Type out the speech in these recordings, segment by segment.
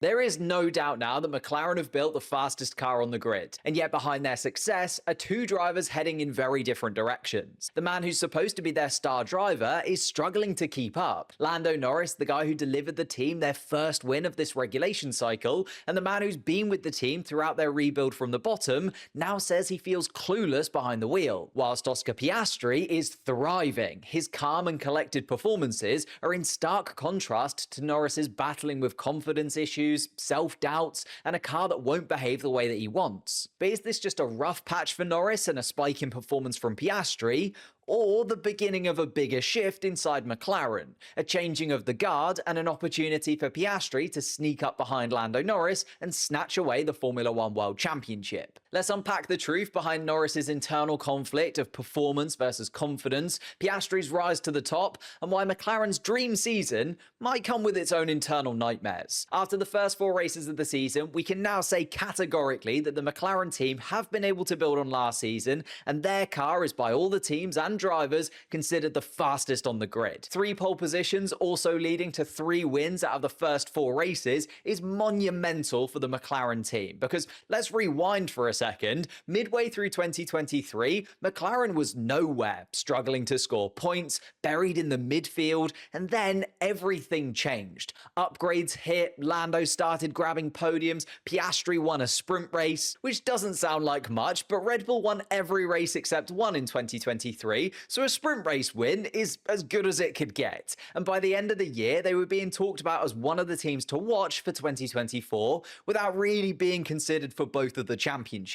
There is no doubt now that McLaren have built the fastest car on the grid, and yet behind their success are two drivers heading in very different directions. The man who's supposed to be their star driver is struggling to keep up. Lando Norris, the guy who delivered the team their first win of this regulation cycle, and the man who's been with the team throughout their rebuild from the bottom, now says he feels clueless behind the wheel, whilst Oscar Piastri is thriving. His calm and collected performances are in stark contrast to Norris's battling with confidence issues, self-doubts, and a car that won't behave the way that he wants. But is this just a rough patch for Norris and a spike in performance from Piastri, or the beginning of a bigger shift inside McLaren, a changing of the guard and an opportunity for Piastri to sneak up behind Lando Norris and snatch away the Formula One World Championship? Let's unpack the truth behind Norris's internal conflict of performance versus confidence, Piastri's rise to the top, and why McLaren's dream season might come with its own internal nightmares. After the first 4 races of the season, we can now say categorically that the McLaren team have been able to build on last season, and their car is by all the teams and drivers considered the fastest on the grid. 3 pole positions, also leading to 3 wins out of the first 4 races, is monumental for the McLaren team. Because let's rewind for a second. Midway through 2023, McLaren was nowhere, struggling to score points, buried in the midfield, and then everything changed. Upgrades hit, Lando started grabbing podiums, Piastri won a sprint race, which doesn't sound like much, but Red Bull won every race except one in 2023, so a sprint race win is as good as it could get. And by the end of the year, they were being talked about as one of the teams to watch for 2024, without really being considered for both of the championships.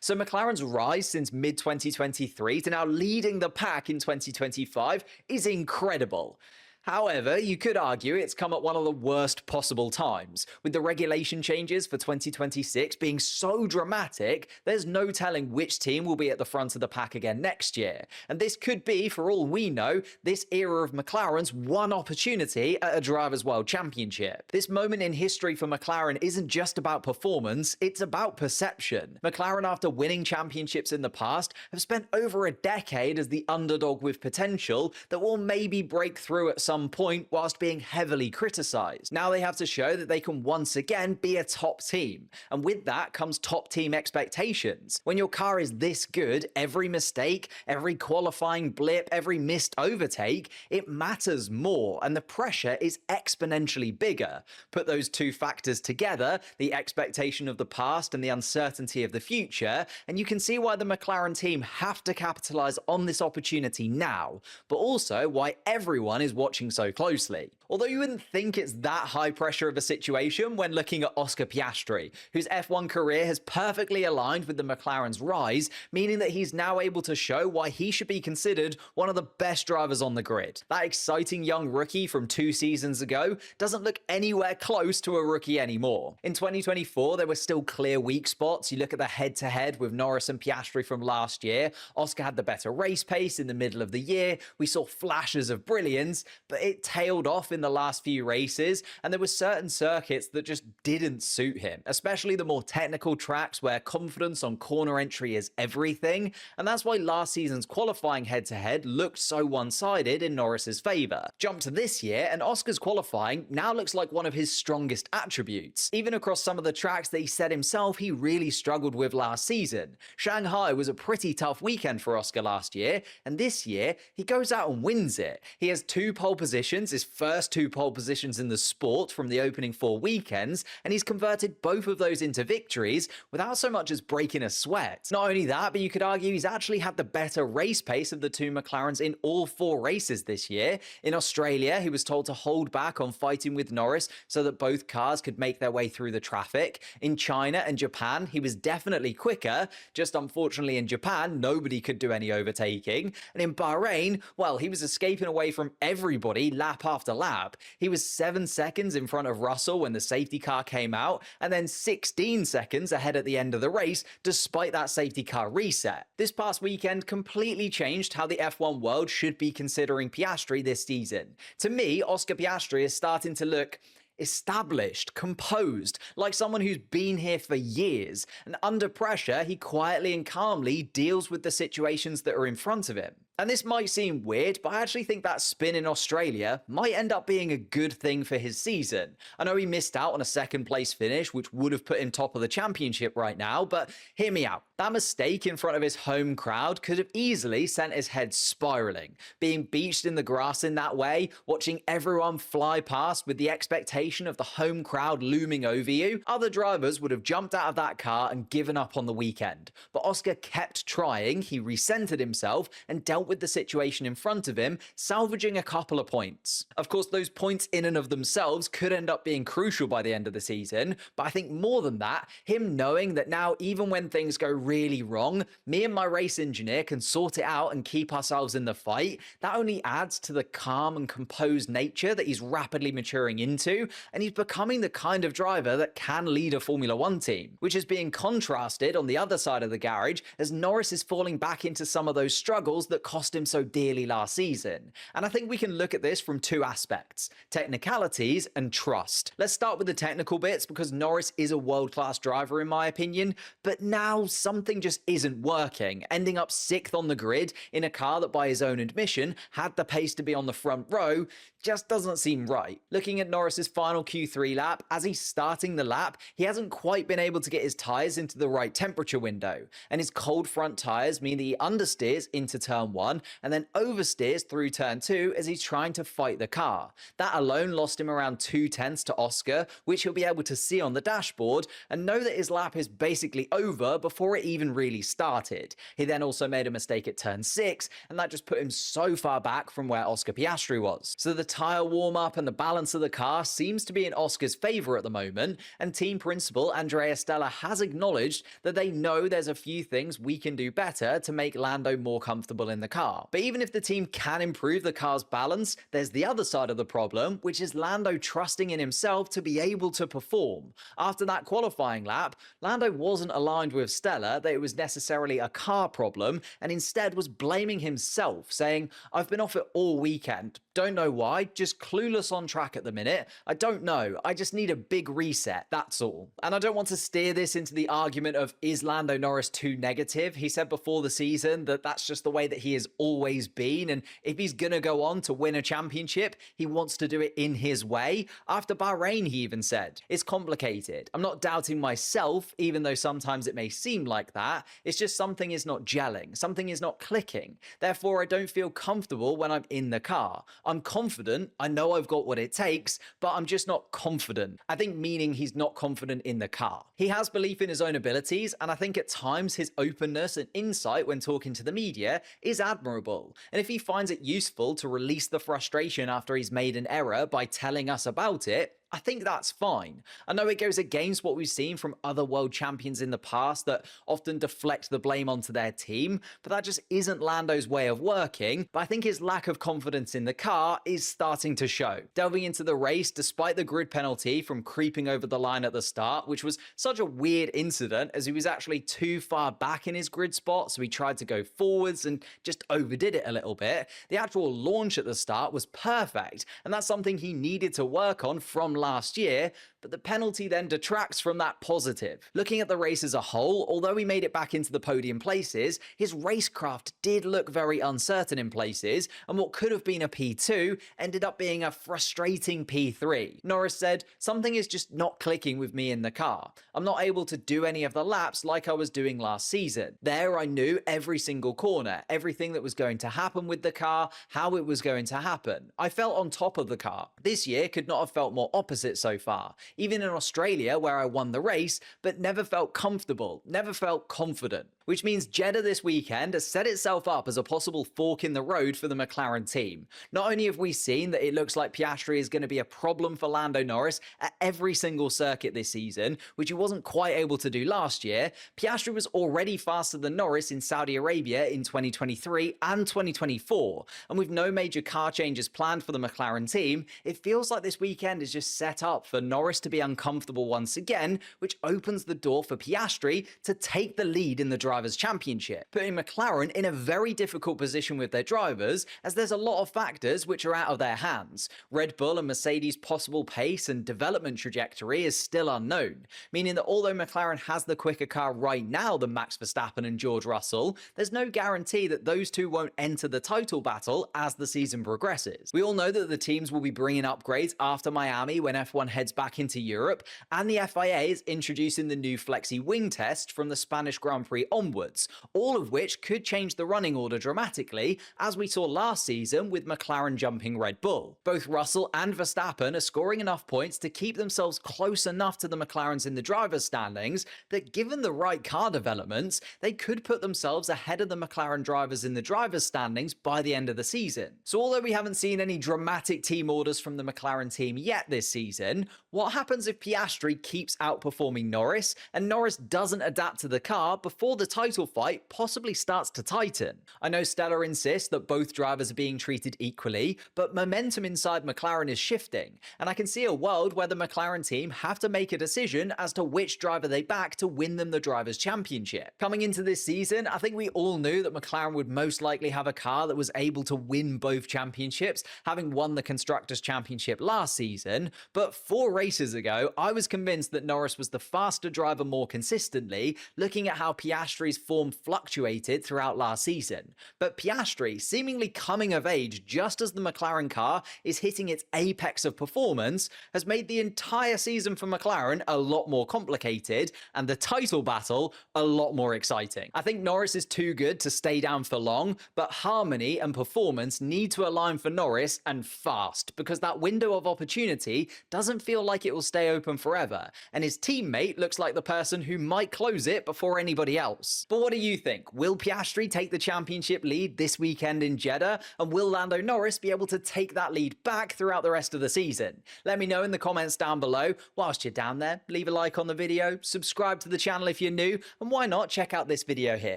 So McLaren's rise since mid-2023 to now leading the pack in 2025 is incredible. However, you could argue it's come at one of the worst possible times. With the regulation changes for 2026 being so dramatic, there's no telling which team will be at the front of the pack again next year. And this could be, for all we know, this era of McLaren's one opportunity at a Drivers' World Championship. This moment in history for McLaren isn't just about performance, it's about perception. McLaren, after winning championships in the past, have spent over a decade as the underdog with potential that will maybe break through at some point whilst being heavily criticised. Now they have to show that they can once again be a top team, and with that comes top team expectations. When your car is this good, every mistake, every qualifying blip, every missed overtake, it matters more and the pressure is exponentially bigger. Put those two factors together, the expectation of the past and the uncertainty of the future, and you can see why the McLaren team have to capitalise on this opportunity now, but also why everyone is watching so closely. Although you wouldn't think it's that high pressure of a situation when looking at Oscar Piastri, whose F1 career has perfectly aligned with the McLaren's rise, meaning that he's now able to show why he should be considered one of the best drivers on the grid. That exciting young rookie from 2 seasons ago doesn't look anywhere close to a rookie anymore. In 2024, there were still clear weak spots. You look at the head-to-head with Norris and Piastri from last year. Oscar had the better race pace in the middle of the year. We saw flashes of brilliance, but it tailed off in the last few races, and there were certain circuits that just didn't suit him, especially the more technical tracks where confidence on corner entry is everything, and that's why last season's qualifying head-to-head looked so one-sided in Norris's favour. Jump to this year, and Oscar's qualifying now looks like one of his strongest attributes. Even across some of the tracks that he said himself he really struggled with last season. Shanghai was a pretty tough weekend for Oscar last year, and this year he goes out and wins it. He has 2 pole positions, his first 2 pole positions in the sport from the opening 4 weekends, and he's converted both of those into victories without so much as breaking a sweat. Not only that, but you could argue he's actually had the better race pace of the 2 McLarens in all 4 races this year. In Australia, he was told to hold back on fighting with Norris so that both cars could make their way through the traffic. In China and Japan, he was definitely quicker, just unfortunately in Japan, nobody could do any overtaking. And in Bahrain, well, he was escaping away from everybody lap after lap. He was 7 seconds in front of Russell when the safety car came out, and then 16 seconds ahead at the end of the race, despite that safety car reset. This past weekend completely changed how the F1 world should be considering Piastri this season. To me, Oscar Piastri is starting to look established, composed, like someone who's been here for years, and under pressure, he quietly and calmly deals with the situations that are in front of him. And this might seem weird, but I actually think that spin in Australia might end up being a good thing for his season. I know he missed out on a second place finish, which would have put him top of the championship right now, but hear me out. That mistake in front of his home crowd could have easily sent his head spiraling. Being beached in the grass in that way, watching everyone fly past with the expectation of the home crowd looming over you, other drivers would have jumped out of that car and given up on the weekend. But Oscar kept trying, he recentered himself and dealt with the situation in front of him, salvaging a couple of points. Of course, those points in and of themselves could end up being crucial by the end of the season, but I think more than that, him knowing that now even when things go really wrong, me and my race engineer can sort it out and keep ourselves in the fight, that only adds to the calm and composed nature that he's rapidly maturing into, and he's becoming the kind of driver that can lead a Formula One team, which is being contrasted on the other side of the garage as Norris is falling back into some of those struggles that cost him so dearly last season. And I think we can look at this from two aspects: technicalities and trust. Let's start with the technical bits because Norris is a world-class driver in my opinion, but now something just isn't working, ending up 6th on the grid in a car that by his own admission had the pace to be on the front row just doesn't seem right. Looking at Norris's final Q3 lap, as he's starting the lap, he hasn't quite been able to get his tyres into the right temperature window, and his cold front tyres mean that he understeers into turn 1 and then oversteers through turn 2 as he's trying to fight the car. That alone lost him around 2/10 to Oscar, which he'll be able to see on the dashboard and know that his lap is basically over before it even really started. He then also made a mistake at turn 6, and that just put him so far back from where Oscar Piastri was. So the tyre warm-up and the balance of the car seems to be in Oscar's favour at the moment, and team principal Andrea Stella has acknowledged that they know there's a few things we can do better to make Lando more comfortable in the car. But even if the team can improve the car's balance, there's the other side of the problem, which is Lando trusting in himself to be able to perform. After that qualifying lap, Lando wasn't aligned with Stella that it was necessarily a car problem, and instead was blaming himself, saying, "I've been off it all weekend. Don't know why, just clueless on track at the minute. I don't know, I just need a big reset, that's all." And I don't want to steer this into the argument of, is Lando Norris too negative? He said before the season that that's just the way that he has always been, and if he's gonna go on to win a championship, he wants to do it in his way. After Bahrain, he even said, it's complicated. I'm not doubting myself, even though sometimes it may seem like that. It's just something is not gelling, something is not clicking. Therefore, I don't feel comfortable when I'm in the car. I'm confident, I know I've got what it takes, but I'm just not confident. I think meaning he's not confident in the car. He has belief in his own abilities, and I think at times his openness and insight when talking to the media is admirable. And if he finds it useful to release the frustration after he's made an error by telling us about it, I think that's fine. I know it goes against what we've seen from other world champions in the past that often deflect the blame onto their team, but that just isn't Lando's way of working. But I think his lack of confidence in the car is starting to show. Delving into the race, despite the grid penalty from creeping over the line at the start, which was such a weird incident as he was actually too far back in his grid spot, so he tried to go forwards and just overdid it a little bit. The actual launch at the start was perfect, and that's something he needed to work on from last year, but the penalty then detracts from that positive. Looking at the race as a whole, although he made it back into the podium places, his racecraft did look very uncertain in places, and what could have been a P2 ended up being a frustrating P3. Norris said, "Something is just not clicking with me in the car. I'm not able to do any of the laps like I was doing last season. There I knew every single corner, everything that was going to happen with the car, how it was going to happen. I felt on top of the car. This year could not have felt more opposite so far. Even in Australia, where I won the race, but never felt comfortable, never felt confident." Which means Jeddah this weekend has set itself up as a possible fork in the road for the McLaren team. Not only have we seen that it looks like Piastri is going to be a problem for Lando Norris at every single circuit this season, which he wasn't quite able to do last year, Piastri was already faster than Norris in Saudi Arabia in 2023 and 2024, and with no major car changes planned for the McLaren team, it feels like this weekend is just set up for Norris to be uncomfortable once again, which opens the door for Piastri to take the lead in the Drivers' Championship, putting McLaren in a very difficult position with their drivers, as there's a lot of factors which are out of their hands. Red Bull and Mercedes' possible pace and development trajectory is still unknown, meaning that although McLaren has the quicker car right now than Max Verstappen and George Russell, there's no guarantee that those two won't enter the title battle as the season progresses. We all know that the teams will be bringing upgrades after Miami when F1 heads back into Europe, and the FIA is introducing the new Flexi Wing test from the Spanish Grand Prix onwards, all of which could change the running order dramatically, as we saw last season with McLaren jumping Red Bull. Both Russell and Verstappen are scoring enough points to keep themselves close enough to the McLarens in the drivers' standings that, given the right car developments, they could put themselves ahead of the McLaren drivers in the drivers' standings by the end of the season. So although we haven't seen any dramatic team orders from the McLaren team yet this season, what happens if Piastri keeps outperforming Norris and Norris doesn't adapt to the car before the title fight possibly starts to tighten? I know Stella insists that both drivers are being treated equally, but momentum inside McLaren is shifting, and I can see a world where the McLaren team have to make a decision as to which driver they back to win them the Drivers' Championship. Coming into this season, I think we all knew that McLaren would most likely have a car that was able to win both championships, having won the Constructors' Championship last season, but 4 races ago, I was convinced that Norris was the faster driver more consistently, looking at how Piastri's form fluctuated throughout last season. But Piastri, seemingly coming of age just as the McLaren car is hitting its apex of performance, has made the entire season for McLaren a lot more complicated and the title battle a lot more exciting. I think Norris is too good to stay down for long, but harmony and performance need to align for Norris, and fast, because that window of opportunity doesn't feel like it will stay open forever, and his teammate looks like the person who might close it before anybody else. But what do you think? Will Piastri take the championship lead this weekend in Jeddah, and will Lando Norris be able to take that lead back throughout the rest of the season? Let me know in the comments down below. Whilst you're down there, leave a like on the video, subscribe to the channel if you're new, and why not check out this video here.